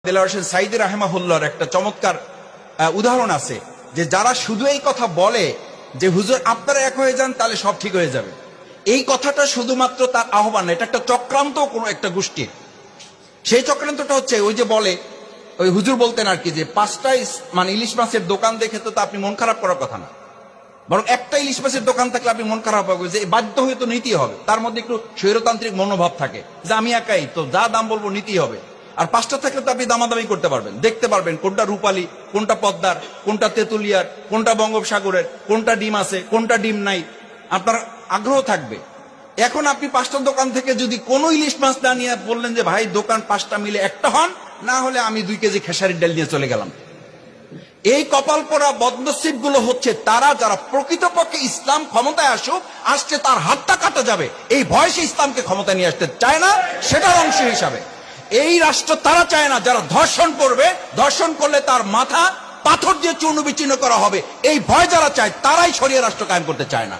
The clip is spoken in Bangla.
দেলোয়ার হোসেন সাঈদী রাহিমাহুল্লাহর একটা চমৎকার উদাহরণ আছে যে যারা শুধু এই কথা বলে যে হুজুর আপনারা এক হয়ে যান তাহলে সব ঠিক হয়ে যাবে, এই কথাটা শুধুমাত্র তার আহ্বান, এটা একটা চক্রান্ত কোনো একটা গোষ্ঠীর। সেই চক্রান্তটা হচ্ছে ওই যে বলে, ওই হুজুর বলতেন আর কি, যে 5টা মানে ইলিশ মাছের দোকান দেখে তো আপনি মন খারাপ করার কথা না, বরং একটা ইলিশ মাছের দোকান থাকলে আপনি মন খারাপ হবে যে বাধ্য হয়ে তো নিতেই হবে। তার মধ্যে একটু স্বৈরতান্ত্রিক মনোভাব থাকে যে আমি একাই তো যা দাম বলবো নিতেই হবে। আর 5টা থাকলে তো আপনি দামাদামি করতে পারবেন, দেখতে পারবেন কোনটা রূপালী, কোনটা পদ্মার, কোনটা তেতুলিয়ার, কোনটা বঙ্গোপসাগরের, কোনটা ডিম আছে, কোনটা ডিম নাই, আপনার আগ্রহ থাকবে। এখন আপনি 5টা দোকান থেকে যদি কোনো ইলিশ মাছ না নিয়ে বললেন যে ভাই দোকান 5টা মিলে একটা হন, না হলে আমি 2 কেজি খেসারির ডাল নিয়ে চলে গেলাম। এই কপাল পোড়া বদনসিব গুলো হচ্ছে তারা যারা প্রকৃতপক্ষে ইসলাম ক্ষমতায় আসছে তার হাতটা কাটা যাবে এই ভয়ে ইসলামকে ক্ষমতায় নিয়ে আসতে চায় না, সেটার অংশ হিসাবে। এই রাষ্ট্র তারা চায় না যারা ধর্ষণ করবে, ধর্ষণ করলে তার মাথা পাথর দিয়ে চূর্ণ বিচূর্ণ করা হবে, এই ভয় যারা চায় তারাই শরিয়া রাষ্ট্র কায়েম করতে চায় না।